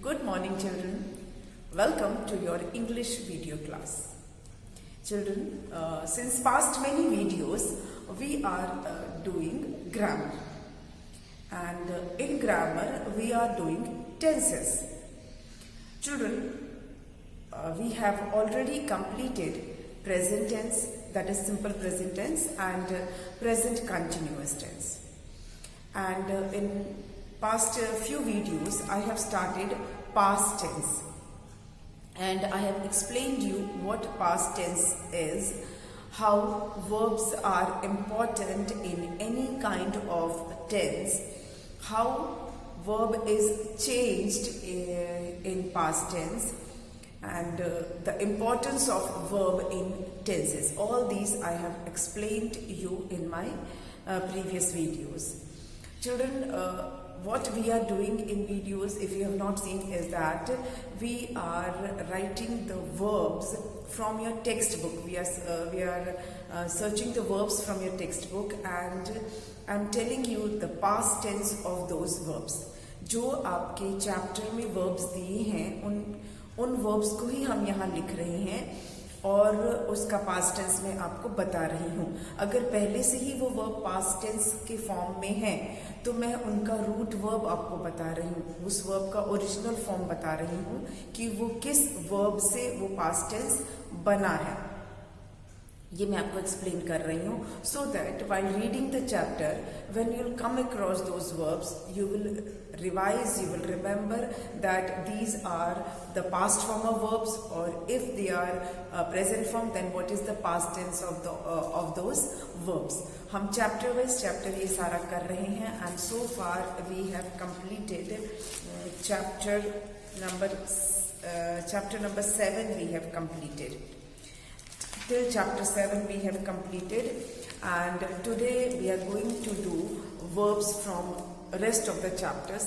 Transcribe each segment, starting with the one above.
Good morning, children. Welcome to your English video class. Children, since past many videos, we are doing grammar. And in grammar, we are doing tenses. Children, we have already completed present tense, that is simple present tense, and present continuous tense. And in past few videos, I have started past tense. And I have explained you what past tense is, how verbs are important in any kind of tense, how verb is changed in past tense, and the importance of verb in tenses. All these I have explained you in my previous videos. Children, what we are doing in videos, if you have not seen, is that we are writing the verbs from your textbook. We are searching the verbs from your textbook, and I'm telling you the past tense of those verbs. जो आपके chapter में verbs दिए हैं, उन verbs को ही हम यहाँ लिख रहे हैं और उसका पास्ट टेंस में आपको बता रही हूँ. अगर पहले से ही वो वर्ब पास्ट टेंस के फॉर्म में है तो मैं उनका रूट वर्ब आपको बता रही हूँ, उस वर्ब का ओरिजिनल फॉर्म बता रही हूँ कि वो किस वर्ब से वो पास्ट टेंस बना है. ये मैं आपको एक्सप्लेन कर रही हूँ, so that while reading the chapter when you will come across those verbs you will revise, you will remember that these are the past form of verbs, or if they are present form, then what is the past tense of those verbs. हम chapter wise chapter ये सारा कर रहे हैं, and so far we have completed chapter number 7 we have completed. Till chapter 7 we have completed, and today we are going to do verbs from rest of the chapters.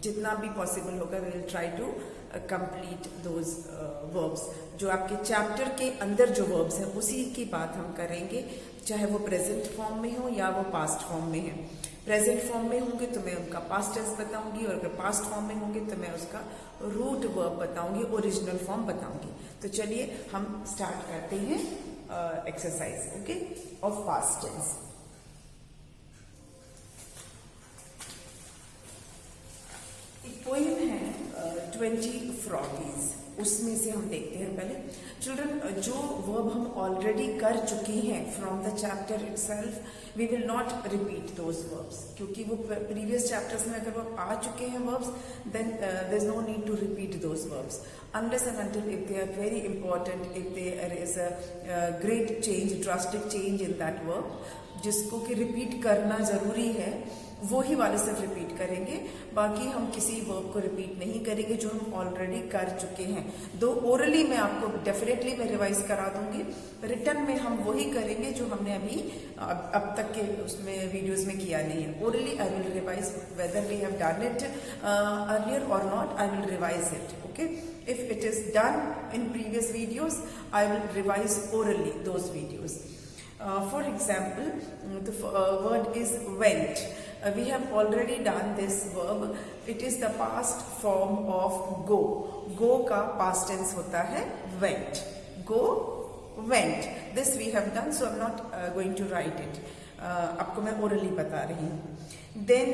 जितना भी possible होगा we will try to complete those verbs. जो आपके chapter के अंदर जो verbs हैं उसी की बात हम करेंगे, चाहे वो प्रेजेंट फॉर्म में हो या वो पास्ट फॉर्म में है. प्रेजेंट फॉर्म में होंगे तो मैं उनका पास्ट टेंस बताऊंगी, और अगर पास्ट फॉर्म में होंगे तो मैं उसका रूट वर्ब बताऊंगी, ओरिजिनल फॉर्म बताऊंगी. तो चलिए हम स्टार्ट करते हैं exercise okay of past tense. Poem है 20 फ्रॉगीज, उसमें से हम देखते हैं पहले. चिल्ड्रन, जो वर्ब हम ऑलरेडी कर चुके हैं from the chapter itself, we will not repeat those verbs, क्योंकि वो प्रीवियस चैप्टर्स में अगर वो आ चुके हैं verbs, then there is no need to repeat those verbs unless and until if they are very important, if there is a great change, drastic change in that verb, जिसको कि repeat करना जरूरी है, वो ही वाले सिर्फ रिपीट करेंगे. बाकी हम किसी वर्ब को रिपीट नहीं करेंगे जो हम ऑलरेडी कर चुके हैं. दो ओरली में आपको डेफिनेटली मैं रिवाइज करा दूंगी, रिटर्न में हम वही करेंगे जो हमने अभी अब तक के उसमें वीडियोस में किया नहीं है. Orally I will revise whether we have done it earlier or not, I will revise it. Okay, if it is done in previous videos, I will revise orally those videos. For example, the word is went. We have already done this verb. It is the past form of go. Go का past tense होता है went. Go, went. This we have done, so I'm not going to write it. आपको मैं orally बता रही हूँ. Then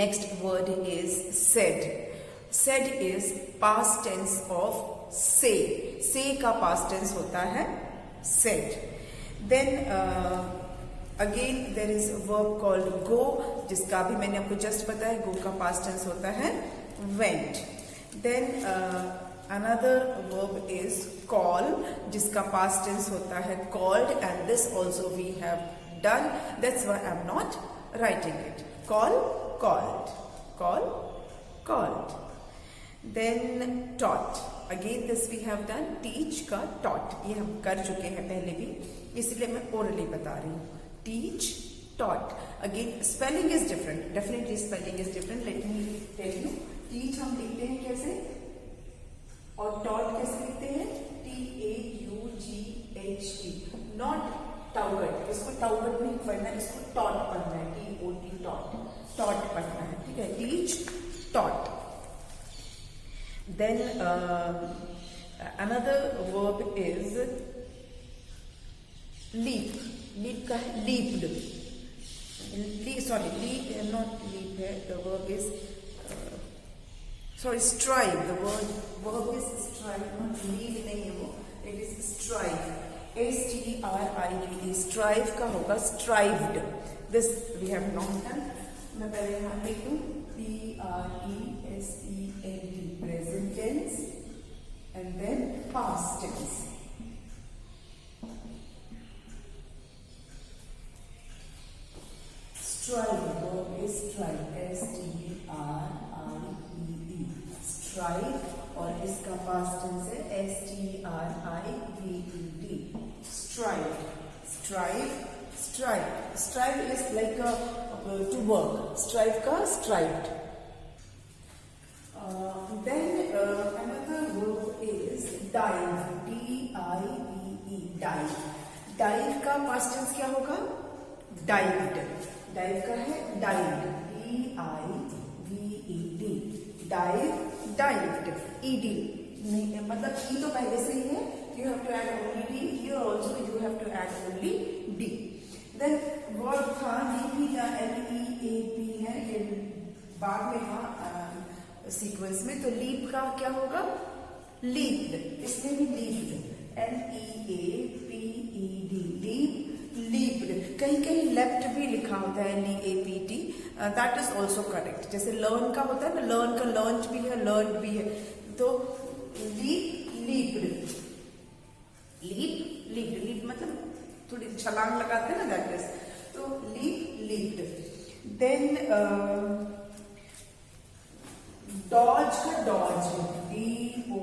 next word is said. Said is past tense of say. Say का past tense होता है said. Then again there is a verb called go, जिसका भी मैंने आपको just बताया, go का past tense होता है went. Then another verb is call, जिसका past tense होता है called, and this also we have done. That's why I'm not writing it. Call, called. Call, called. Then taught. Again this we have done. Teach का taught ये हम कर चुके हैं पहले भी, इसलिए मैं orally बता रही हूँ. Teach, taught. Again spelling is different. Definitely spelling is different. Let me tell you. Teach हम लिखते हैं कैसे और taught कैसे लिखते हैं? T-A-U-G-H-T. Not taught. इसको taught नहीं पढ़ना है, इसको taught पढ़ना है. T-O-T taught. Taught पढ़ना है. ठीक है. Teach, taught. Then another verb is leap. Leap का है leaped. Sorry, not leap है. The verb is strive. The verb is strive. Not leap नहीं है वो. It is strive. S-T-R-I-V-E. Strive का होगा strived. This we have not done. मैं पहले यहाँ लिख दूँ. P-R-E-S-E-N-T. Present tense. And then past tense. Strive, verb is strive. S-T-R-I-V-E. Strive और इसका past tense है S-T-R-I-V-E-D. Strive. Strive is like to work. Strive का strived. Then another verb is dive. D-I-V-E. Dive. Dive का past tense क्या होगा? Dived. Dive का है dived. D-I-V-E-D. Dive, dived. E-D. नहीं मतलब E तो पहले से ही है. You have to add only D. Here also you have to add only D. Then verb था leap या L-E-A-P है. ये बाद में था सीक्वेंस में. तो लीप का क्या होगा? लीप्ड. इसमें भी लीप्ड. L-E-A-P-E-D. Leap, leaped. कहीं कहीं लेफ्ट भी लिखा होता है L-E-A-P-T. That is also correct. जैसे लर्न का होता है ना, लर्न का लर्न भी है, लर्न भी है. तो लीप, लीप्ड. लीप मतलब थोड़ी छलांग लगाते हैं ना, दैट इज. तो लीप, लीप्ड. देन डॉज का डॉज. D-O-D-G-E.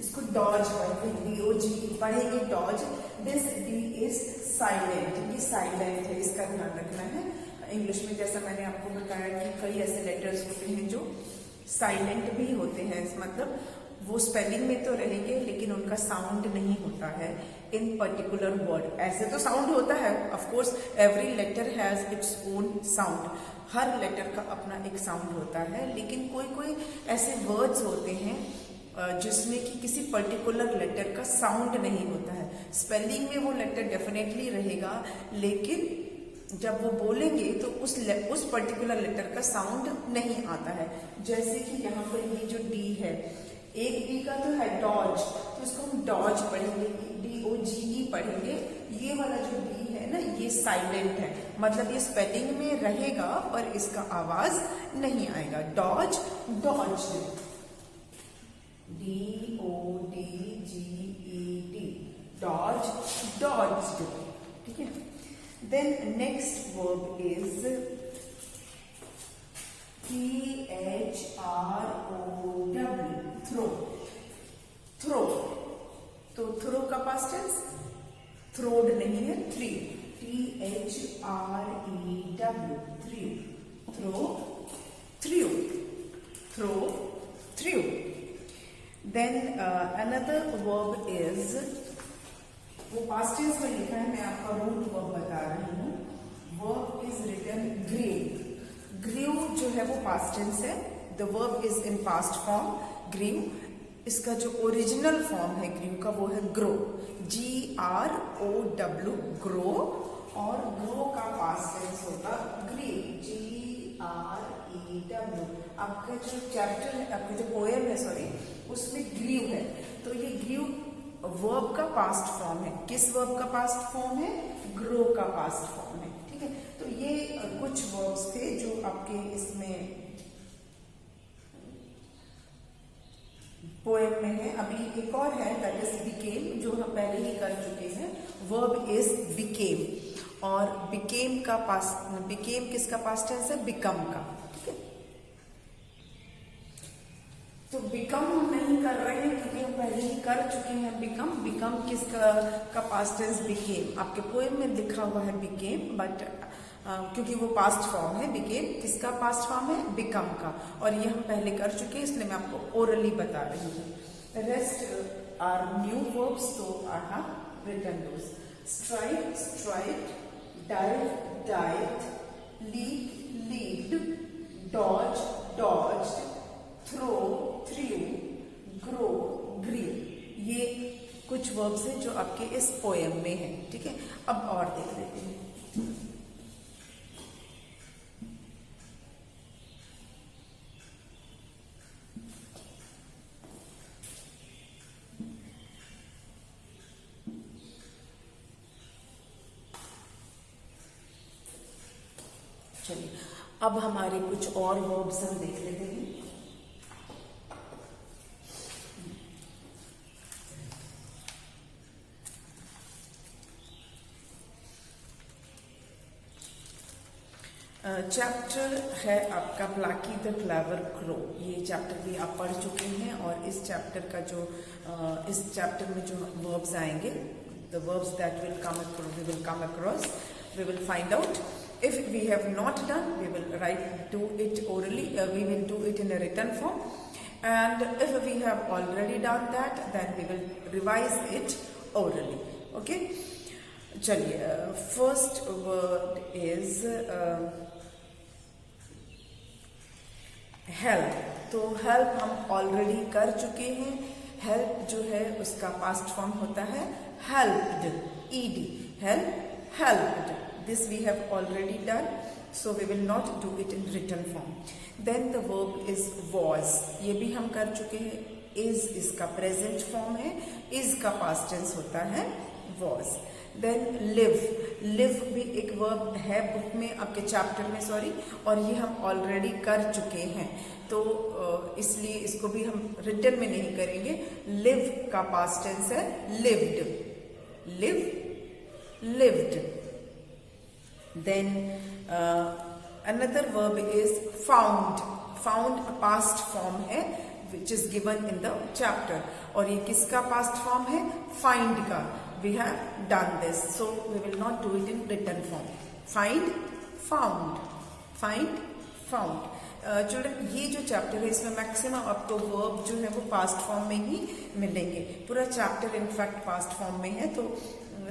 इसको डॉज पढ़ेंगे. D-O-G-E पढ़ेंगे dodge. This D is silent. ये साइलेंट है, इसका ध्यान रखना है. इंग्लिश में जैसा मैंने आपको बताया कि कई ऐसे लेटर्स होते हैं जो साइलेंट भी होते हैं. मतलब वो स्पेलिंग में तो रहेंगे लेकिन उनका साउंड नहीं होता है इन पर्टिकुलर वर्ड. ऐसे तो साउंड होता है, of course every letter has its own sound. हर लेटर का अपना एक साउंड होता है. लेकिन कोई ऐसे वर्ड्स होते हैं जिसमें कि किसी पर्टिकुलर लेटर का साउंड नहीं होता है. स्पेलिंग में वो लेटर डेफिनेटली रहेगा, लेकिन जब वो बोलेंगे तो उस पर्टिकुलर लेटर का साउंड नहीं आता है. जैसे कि यहाँ पर ये जो डी है, एक डी का तो है डॉज, तो इसको हम डॉज पढ़ेंगे. D-O-G-E पढ़ेंगे. ये वाला जो डी है ना, ये साइलेंट है. मतलब ये स्पेलिंग में रहेगा और इसका आवाज नहीं आएगा. Dodge, dodged. D-O-D-G-E-D. Dodge, dodged. ठीक है. Then next verb is T-H-R-O-W. Throw. Throw. तो थ्रो का पास्ट टेंस थ्रोड नहीं है, threw. T-H-R-E-W. Threw. Throw, threw. Throw, threw. Then another verb is, वो पास्ट टेंस में लिखा है, मैं आपका रूट वर्ब बता रही हूँ. Verb is written grew. Grew जो है वो पास्ट टेंस है. The verb is in past form grew. इसका जो ओरिजिनल फॉर्म है ग्रीव का वो है ग्रो. G-R-O-W. ग्रो. और ग्रो का पास्ट टेंस होगा ग्रीव. G-R-E-W. आपका जो चैप्टर है, आपका जो पोएम है, सॉरी, उसमें ग्रीव है. तो ये ग्रीव वर्ब का पास्ट फॉर्म है. किस वर्ब का पास्ट फॉर्म है? ग्रो का पास्ट फॉर्म है. ठीक है. तो ये कुछ वर्ब्स थे जो आपके इसमें पोएम में है. अभी एक और है, दैट इज बिकेम, जो हम पहले ही कर चुके हैं. Verb is became. और बिकेम का पास्ट, बिकेम किसका पास्ट टेंस है? बिकम का. ठीक है. तो बिकम हम नहीं कर रहे हैं क्योंकि हम पहले ही कर चुके हैं बिकम. बिकम किसका पास्ट टेंस? बिकेम. आपके पोएम में लिखा हुआ है बिकेम, बट क्योंकि वो पास्ट फॉर्म है. बिकेम किसका पास्ट फॉर्म है? बिकम का. और ये हम पहले कर चुके हैं, इसलिए मैं आपको ओरली बता रही हूँ. रेस्ट आर न्यू वर्ब्स, तो I have written those. Strike, strike. Dive, dive. Leap, leap. Verbs हैं जो आपके इस पोएम में है। ठीक है, अब और देख लेते हैं। चलिए, अब हमारे कुछ और वर्ब्स हम देख लेते हैं। चैप्टर है आपका ब्लैकी द क्लेवर क्रो। ये चैप्टर भी आप पढ़ चुके हैं और इस चैप्टर का जो इस चैप्टर में जो वर्ब्स आएंगे, the verbs that will come across, we will find out. If we have not done, we will do it orally, we will do it in a written form, and if we have already done that, then we will revise it orally. Okay, चलिए, first word is help। तो help हम already कर चुके हैं। help जो है उसका past form होता है helped, ed, helped। This we have already done, so we will not do it in written form. Then the verb is was, ये भी हम कर चुके हैं। is इसका present form है, is का past tense होता है was। Then live भी एक verb है बुक में, आपके चैप्टर में, सॉरी, और ये हम ऑलरेडी कर चुके हैं, तो इसलिए इसको भी हम रिटन में नहीं करेंगे। live का past tense है lived। Then another verb is found past form है which is given in the chapter, और ये किसका past form है? find का। we have done this, so we will not do it in written form। find found। Children, ये जो chapter है इसमें मैक्सिमम आपको वर्ब जो है वो पास्ट फॉर्म में ही मिलेंगे। पूरा चैप्टर इनफैक्ट पास्ट फॉर्म में है, तो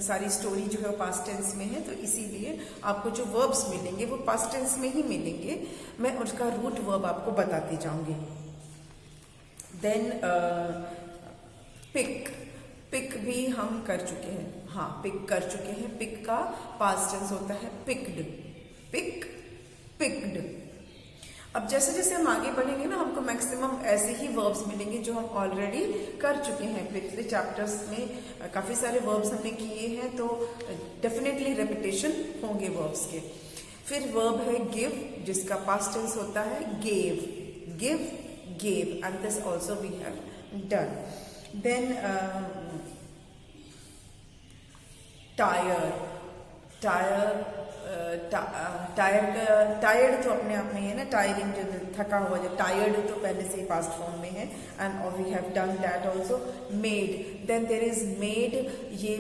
सारी स्टोरी जो है वो पास्ट टेंस में है, तो इसीलिए आपको जो वर्ब्स मिलेंगे वो पास्ट टेंस में ही मिलेंगे। मैं उसका रूट वर्ब आपको बताती जाऊंगी। देन पिक भी हम कर चुके हैं। हाँ, पिक कर चुके हैं। पिक का पास्ट टेंस होता है पिक्ड। अब जैसे जैसे हम आगे बढ़ेंगे ना, हमको मैक्सिमम ऐसे ही वर्ब्स मिलेंगे जो हम ऑलरेडी कर चुके हैं। पिछले चैप्टर्स में काफी सारे वर्ब्स हमने किए हैं, तो डेफिनेटली रेपिटेशन होंगे वर्ब्स के। फिर वर्ब है गिव, जिसका पास्ट टेंस होता है gave, and this also we have done. Then tired तो अपने आप में है ना, टायरिंग, जो थका हुआ, जो टायर्ड, तो पहले से ही पास्ट फॉर्म में है, and we have done that also. Made, then there is made, ये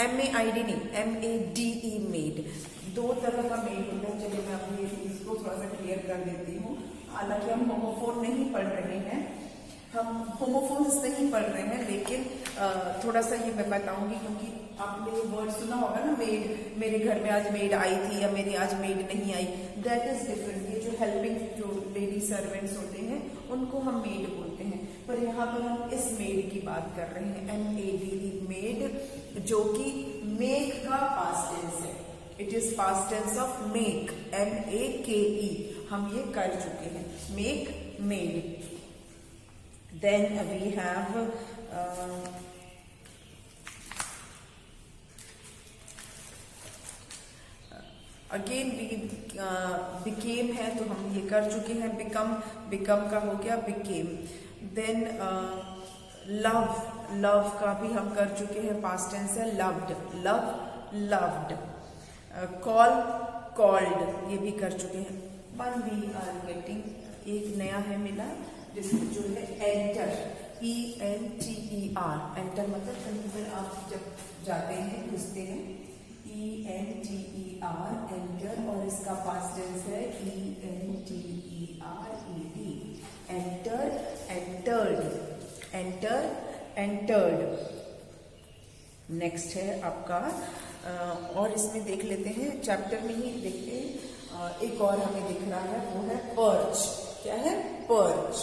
MAID नहीं, MADE, मेड। दो तरह का मेड होता है। चलिए मैं अपनी इसको थोड़ा सा क्लियर कर देती हूँ। हालांकि हम होमोफोन नहीं पढ़ रहे हैं, लेकिन थोड़ा सा ये मैं बताऊंगी, क्योंकि आपने ये वर्ड सुना होगा ना, मेड, मेरे घर में आज मेड आई थी या मेरी आज मेड नहीं आई, दैट इज डिफरेंट। ये जो हेल्पिंग जो लेडी सर्वेंट्स होते हैं उनको हम मेड बोलते हैं, पर यहाँ पर हम इस मेड की बात कर रहे हैं, MADE, मेड, जो कि मेक का पास्ट टेंस है। It is past tense of make, MAKE। हम ये कर चुके हैं, make, made. Then we have again we became है, तो हम ये कर चुके हैं। become का हो गया became। Then love का भी हम कर चुके हैं, पास्ट टेंस है loved। called, ये भी कर चुके हैं। One we are getting, एक नया है मिला, जिसमें जो है एंटर, ENTER, एंटर मतलब कहीं पर आप जब जाते हैं, घुसते हैं, ENTER, एंटर, और इसका पास्ट टेंस है ENTERED, एंटर्ड। नेक्स्ट है आपका, और इसमें देख लेते हैं, चैप्टर में ही देखते हैं, एक और हमें दिख रहा है, वो है पर्च। क्या है? Perch.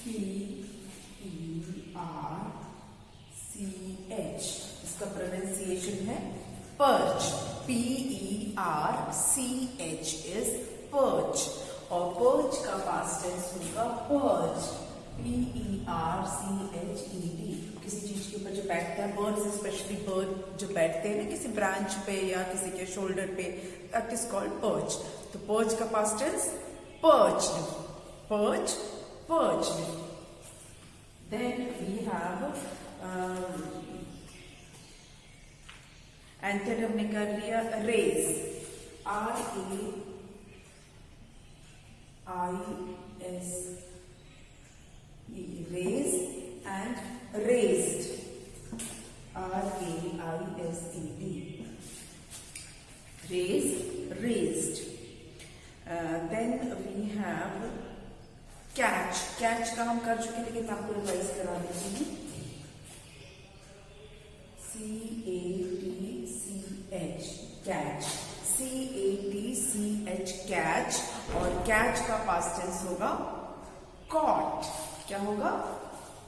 PERCH, perch, P-E-R-C-H is perch, और पर्च का पास्ट टेंस होगा पर्च, P-E-R-C-H-E-D। किसी चीज के ऊपर जो बैठता है, बर्ड्स स्पेशली बर्ड जो बैठते हैं ना किसी ब्रांच पे या किसी के शोल्डर पे, दैट इज कॉल्ड पर्च। तो पर्च का past tense perched, perch, perched. Then we have enter हमने कर लिया raise, R-A-I-S, raise and raised, R-A-I-S-E-D, raised, raised. Then we have catch, catch का हम कर चुके हैं लेकिन मैं आपको रिवाइज करा देती हूँ, C-A-T-C-H, catch, C-A-T-C-H, catch, और catch का पास्ट टेंस होगा caught, क्या होगा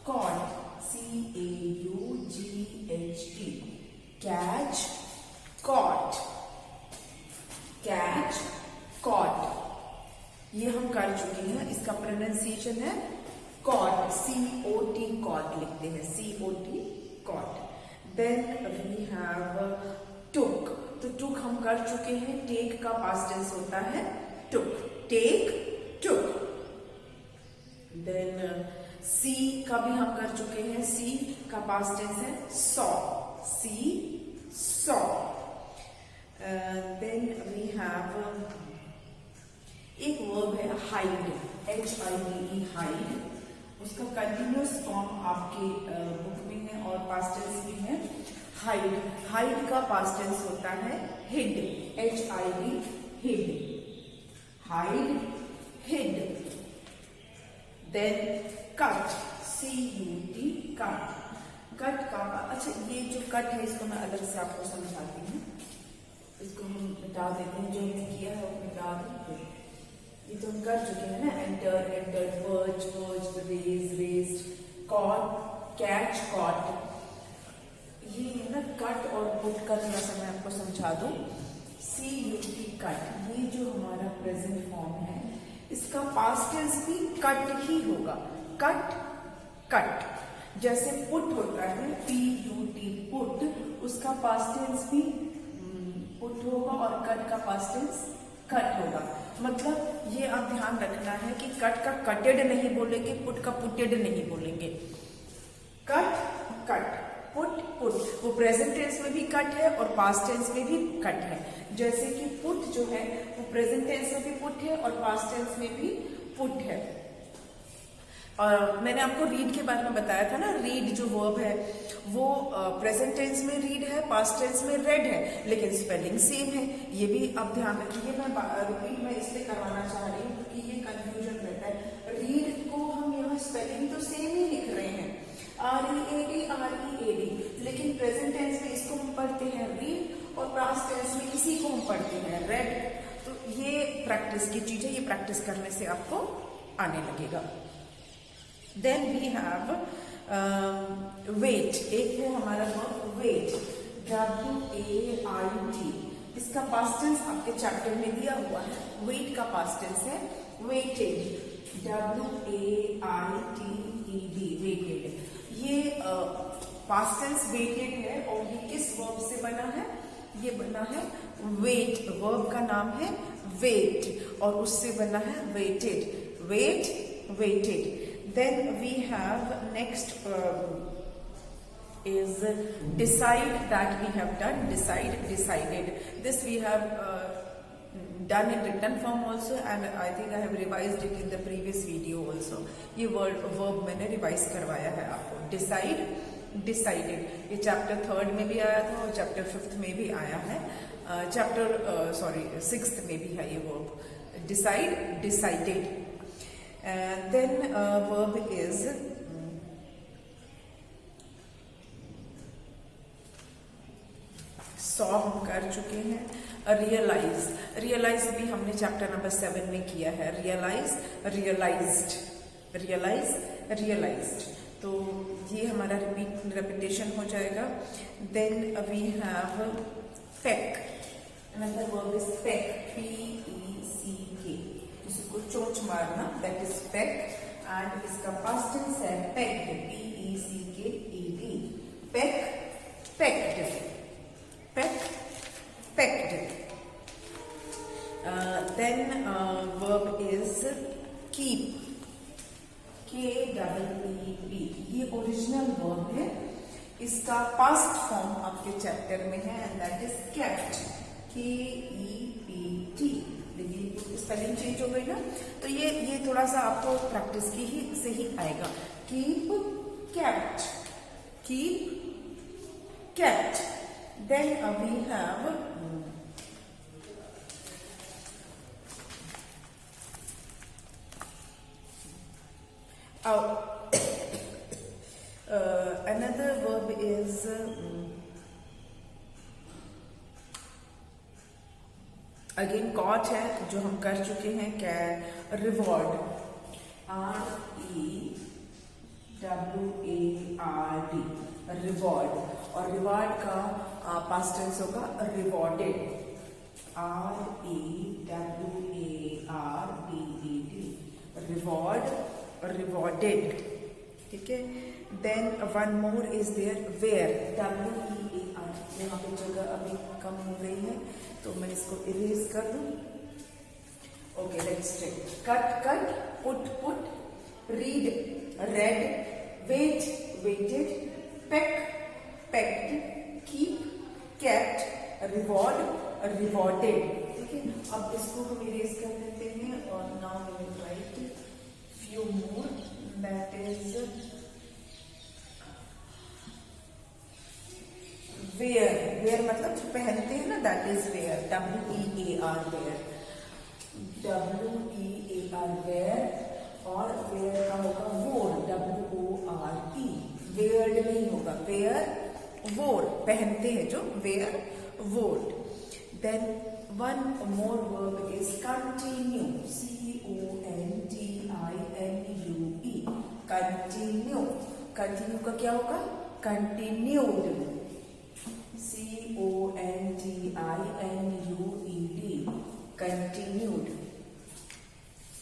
caught, C-A-U-G-H-T, catch, caught, catch, caught, ये हम कर चुके हैं। इसका प्रोनाउंसिएशन है caught, C-O-T, caught लिखते हैं, C-O-T, caught। Then we have took, तो took हम कर चुके हैं, take का पास्ट टेंस होता है took, take, took। देन see का भी हम कर चुके हैं, see का पास्ट टेंस है saw, see, saw। Then we have एक वर्ब है hide, H-I-D-E, hide, उसका कंटिन्यूस फॉर्म आपके बुक में है और पास्ट टेंस भी है hide, hide का पास्ट टेंस होता है hid, H-I-D, hid, hide, hid। Then cut, C-U-T, cut, cut का, अच्छा ये जो कट है इसको मैं अलग से आपको समझाती हूँ, इसको हम मिटा देते हैं, जो हमने किया है वो मिटा देते हैं। ये तो हम कर चुके हैं ना, enter, entered, perch, perched, raise, raised, caught, catch, caught. ये है ना कट और पुट का थोड़ा सा मैं आपको समझा दूं, C-U-T, कट, ये जो हमारा प्रेजेंट फॉर्म है इसका पास्ट टेंस भी कट ही होगा, कट, कट। जैसे पुट होता है P-U-T, पुट, उसका पास्ट टेंस भी पुट होगा और कट का पास्ट टेंस कट होगा। मतलब ये आप ध्यान रखना है कि कट का कटेड नहीं बोलेंगे, पुट का पुटेड नहीं बोलेंगे, कट, कट, पुट, पुट। वो प्रेजेंट टेंस में भी कट है और पास्ट टेंस में भी कट है। जैसे कि पुट जो है वो प्रेजेंट टेंस में भी पुट है और पास्ट टेंस में भी पुट है। और मैंने आपको रीड के बारे में बताया था ना, रीड जो वर्ब है वो प्रेजेंट टेंस में रीड है, पास्ट टेंस में रेड है, लेकिन स्पेलिंग सेम है। ये भी आप ध्यान रखिए, मैं रिपीट मैं इसलिए करवाना चाह रही हूँ क्योंकि ये कंफ्यूजन रहता है। रीड को हम यहाँ स्पेलिंग तो सेम ही लिख रहे हैं, R-E-A-D, R-E-A-D, लेकिन प्रेजेंट टेंस में इसको हम पढ़ते हैं रीड और पास्ट टेंस में इसी को हम पढ़ते हैं रेड। तो ये प्रैक्टिस की चीज है, ये प्रैक्टिस करने से आपको आने लगेगा। देन वी हैव वेट, एक है हमारा वर्ब वेट, W-A-I-T, इसका पास्ट टेंस आपके चैप्टर में दिया हुआ है। वेट का पास्ट टेंस है वेटेड, W-A-I-T-E-D, वेटेड। ये पास्ट टेंस वेटेड है और ये किस वर्ब से बना है? ये बना है वेट, वर्ब का नाम है वेट और उससे बना है waited, wait, waited. Then we have next is decide, that we have done, decide, decided. This we have done in written form also, and I think I have revised it in the previous video also. ये verb मैंने revise करवाया है आपको। Decide, decided, ये chapter 3rd में भी आया था और chapter 5th में भी आया है, chapter 6th में भी है ये verb। Decide, decided. Then verb is saw, हम कर चुके हैं। रियलाइज, रियलाइज भी हमने चैप्टर नंबर 7 में किया है। रियलाइज, रियलाइज्ड, रियलाइज, रियलाइज्ड, तो ये हमारा रिपीटेशन हो जाएगा। Then we have peck. Another verb is peck, P-E-C-K. किसी को चोंच मारना, that is peck. And इसका past tense है pecked, P-E-C-K-E-D. Peck, pecked. Peck, pecked. Then verb is keep, K-E-E-P. ये ओरिजिनल वर्ब है, इसका पास्ट फॉर्म आपके चैप्टर में है and that is kept, K-E-P-T. देखिए स्पेलिंग चेंज हो गई ना, तो ये थोड़ा सा आपको प्रैक्टिस की ही से ही आएगा. Keep, kept, keep, kept. Then we have another verb is again caught है, जो हम कर चुके हैं. क्या रिवॉर्ड, R-E-W-A-R-D, रिवॉर्ड. और रिवॉर्ड का पास्ट टेंस होगा रिवॉर्डेड, R-E-W-A-R-D-E-D, रिवॉर्ड, रिवॉर्डेड. ठीक है. Then one more is there wear, W-E-A-R. यहाँ पे जगह अभी कम हो गई है तो मैं इसको इरेज कर दूं. Okay, let's check. Cut, cut, put, put, read, read, wait, waited, peck, pecked, keep, kept, reward, rewarded. ठीक है. अब इसको हम इरेज कर देते हैं और now we will write few more. That is wear. Wear मतलब जो पहनते हैं ना, that is wear, W-E-A-R, wear, W-E-A-R, wear. और वेयर का होगा वोर, W-O-R-E. वेयर्ड नहीं होगा, वेयर, वोर, पहनते हैं जो, wear, wore. Then one more verb is continue, C-O-N-T-I-N-U-E, continue. Continue का क्या होगा, continued, C-O-N-T-I-N-U-E-D, continued,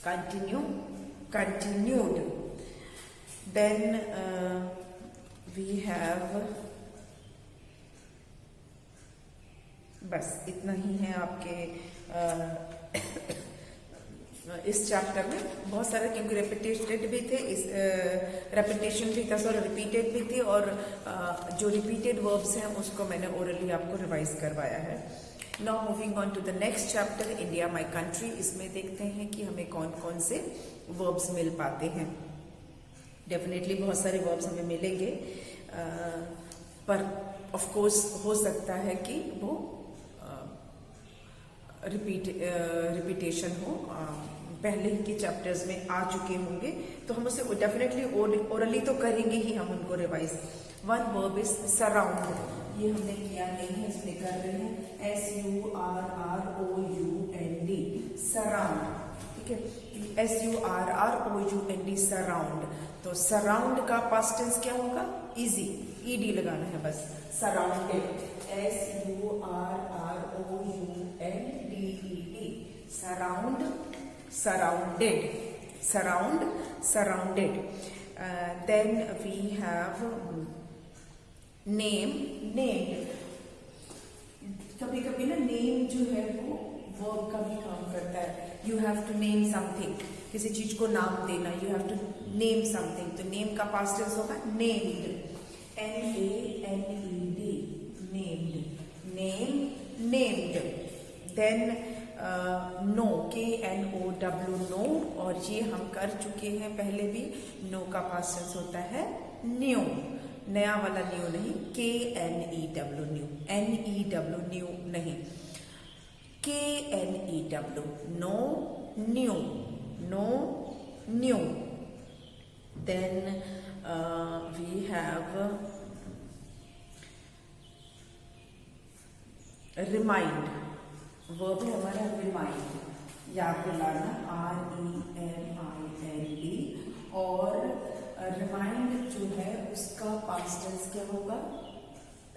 continue, continued. Then we have, बस इतना ही है आपके इस चैप्टर में. बहुत सारे क्योंकि रेपिटेटेड भी थे, इस रेपिटेशन भी था, सॉरी रिपीटेड भी थे, और जो रिपीटेड वर्ब्स हैं उसको मैंने ओरली आपको रिवाइज करवाया है. Now moving on to the next chapter, India my country. इसमें देखते हैं कि हमें कौन कौन से वर्ब्स मिल पाते हैं. डेफिनेटली बहुत सारे वर्ब्स हमें मिलेंगे, पर ऑफ कोर्स हो सकता है कि वो रिपीटेशन हो, पहले के चैप्टर्स में आ चुके होंगे, तो हम उसे डेफिनेटली ओरली तो करेंगे ही हम उनको revise. One verb is surround. ये हमने किया नहीं है, इसमें कर रहे हैं, S-U-R-R-O-U-N-D, सराउंड. ठीक है. S-U-R-R-O-U-N-D, surround. तो सराउंड का पास्ट टेंस क्या होगा, इजी, ईडी लगाना है बस. Surrounded, S-U-R-R-O-U-N-D-E-D, surround, surrounded, surround, surrounded. Then we have name, named. कभी कभी ना नेम जो है वो वर्ब का भी काम करता है. You have to name something, किसी चीज को नाम देना, you have to name something. तो नेम का पास्ट टेंस होगा named, N-A-M-E-D, named, name, named. Then know, K-N-O-W, know. और ये हम कर चुके हैं पहले भी. नो का पास्ट टेंस होता है न्यू, नया वाला न्यू नहीं, K-N-E-W, न्यू, N-E-W, न्यू नहीं, K-N-E-W, know, new, know, new. Then we have remind. Verb है हमारा रिमाइंड, याद दिलाना, R-E-M-I-N-D. और रिमाइंड जो है उसका पास्ट टेंस क्या होगा,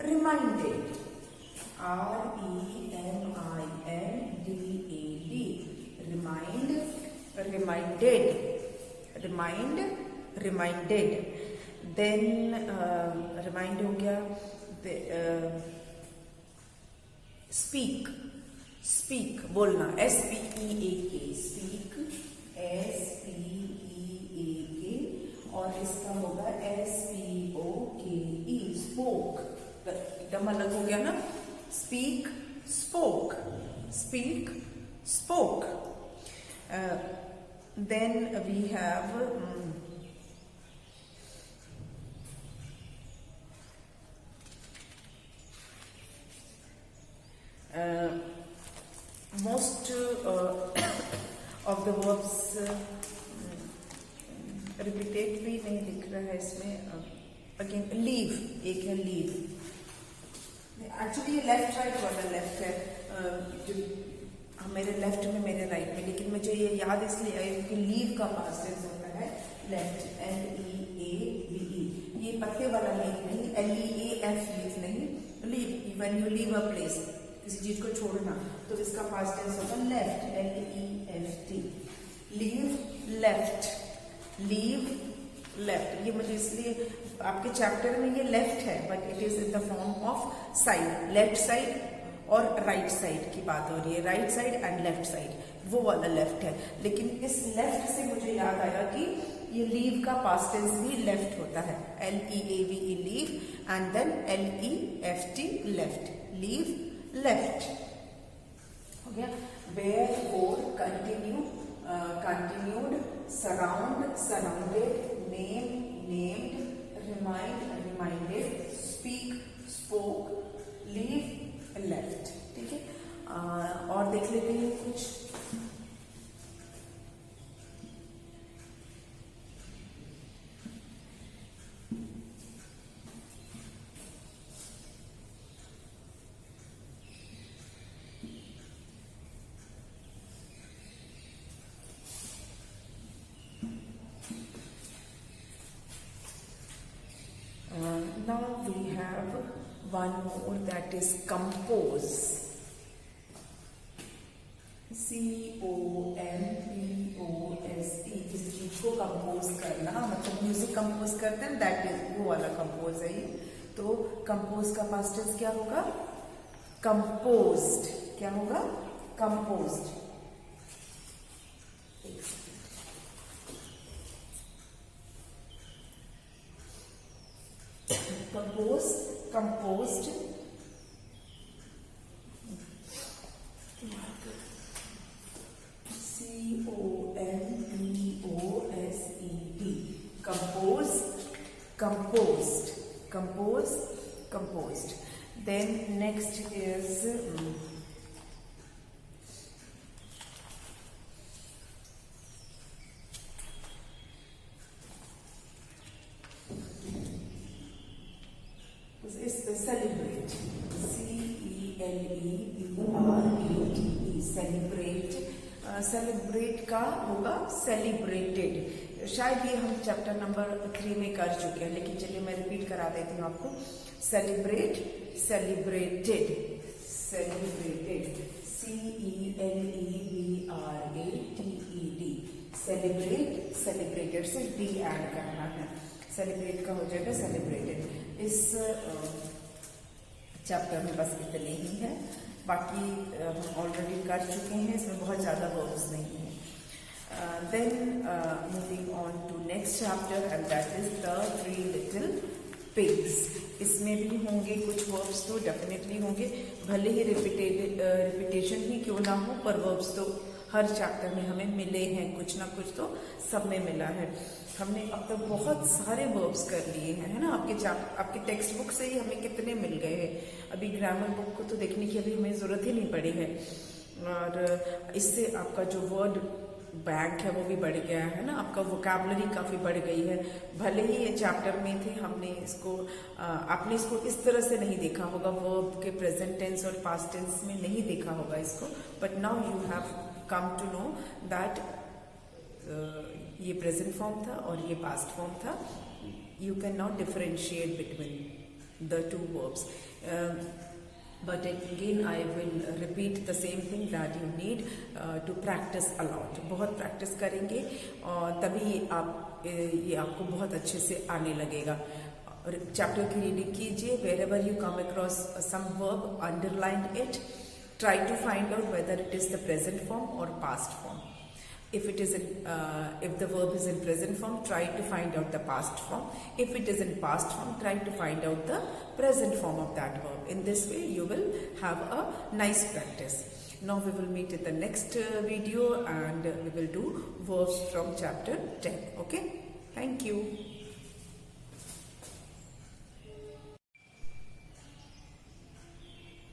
reminded. R-E-M-I-N-D-A-D, remind, reminded, remind, reminded. Then remind हो गया. Speak, speak बोलना, S-P-E-A-K, speak, S-P-E-A-K, और इसका होगा S-P-O-K-E, spoke. एकदम अलग हो गया ना. Speak, spoke, speak, spoke. Then we have most of the verbs repeated भी नहीं लिख रहा है इसमें. अगेन लीव, एक है लीव. एक्चुअली ये लेफ्ट राइट वाला लेफ्ट है, जो मेरे लेफ्ट में मेरे राइट में, लेकिन मुझे ये याद इसलिए आया क्योंकि लीव का पास्ट टेंस होता है लेफ्ट, L-E-A-V-E. ये पत्ते वाला लीव नहीं, L-E-A-F लीव नहीं, leave. When you leave a place, किसी चीज को छोड़ना, तो इसका पास्ट टेंस होगा left, L-E-F-T. Leave left, leave left. ये मुझे इसलिए आपके चैप्टर में ये लेफ्ट है, but it is in the form of side, left side और राइट साइड की बात हो रही है, right side and left side, वो वाला लेफ्ट है. लेकिन इस लेफ्ट से मुझे याद आया कि ये लीव का पास्ट टेंस भी लेफ्ट होता है, L-E-A-V-E leave, and then L-E-F-T left, leave left हो गया. Wherefore, continue, continued, surround, surrounded, name, named, remind, reminded, speak, spoke, leave, left. ठीक है. और देख लेते हैं कुछ. Now we have one more, that is compose. C-O-M-P-O-S-E. किसी चीज को कंपोज करना, मतलब म्यूजिक कंपोज करते हैं, दैट इज वो वाला कंपोज है ये. तो कंपोज का पास्ट टेंस क्या होगा? कंपोज्ड. क्या होगा? Composed. Compose, composed. C-O-M-P-O-S-E-D. Compose, composed, compose, composed. Then next is celebrate. C-E-L-E-B-R-A-T-E. Celebrate. Celebrate का होगा सेलिब्रेटेड. शायद ये हम चैप्टर नंबर 3 में कर चुके हैं, लेकिन चलिए मैं रिपीट करा देती हूँ आपको. Celebrate, celebrated, celebrated. C-E-L-E-B-R-A-T-E-D. Celebrate, celebrated. सिर्फ डी ऐड करना है. सेलिब्रेट का हो जाएगा सेलिब्रेटेड. इस चैप्टर में बस इतने ही है, बाकी हम ऑलरेडी कर चुके हैं, इसमें बहुत ज़्यादा वर्ब्स नहीं है. Then moving on to next chapter, and that is the 3 little pigs. इसमें भी होंगे कुछ वर्ब्स, तो डेफिनेटली होंगे, भले ही रिपीटेशन ही क्यों ना हो, पर वर्ब्स तो हर चैप्टर में हमें मिले हैं, कुछ ना कुछ तो सब में मिला है. हमने अब तक बहुत सारे वर्ब्स कर लिए हैं, है ना. आपके टेक्स्ट बुक से ही हमें कितने मिल गए हैं. अभी ग्रामर बुक को तो देखने की अभी हमें ज़रूरत ही नहीं पड़ी है, और इससे आपका जो वर्ड बैंक है वो भी बढ़ गया है ना, आपका वोकैबुलरी काफ़ी बढ़ गई है. भले ही ये चैप्टर में थे, हमने इसको आपने इसको इस तरह से नहीं देखा होगा, वर्ब के प्रेजेंट टेंस और पास्ट टेंस में नहीं देखा होगा इसको, but now you have come to know that ये प्रेजेंट फॉर्म था और ये पास्ट फॉर्म था. You can not differentiate between the two verbs. But again I will repeat the same thing that you need to practice a lot. बहुत practice करेंगे और तभी आप ये आपको बहुत अच्छे से आने लगेगा. चैप्टर की रीडिंग कीजिए. Wherever you come across some verb, underline it. Try to find out whether it is the present form or past form. If it is if the verb is in present form, try to find out the past form. If it is in past form, try to find out the present form of that verb. In this way, you will have a nice practice. Now we will meet in the next video and we will do verbs from chapter 10. Okay? Thank you.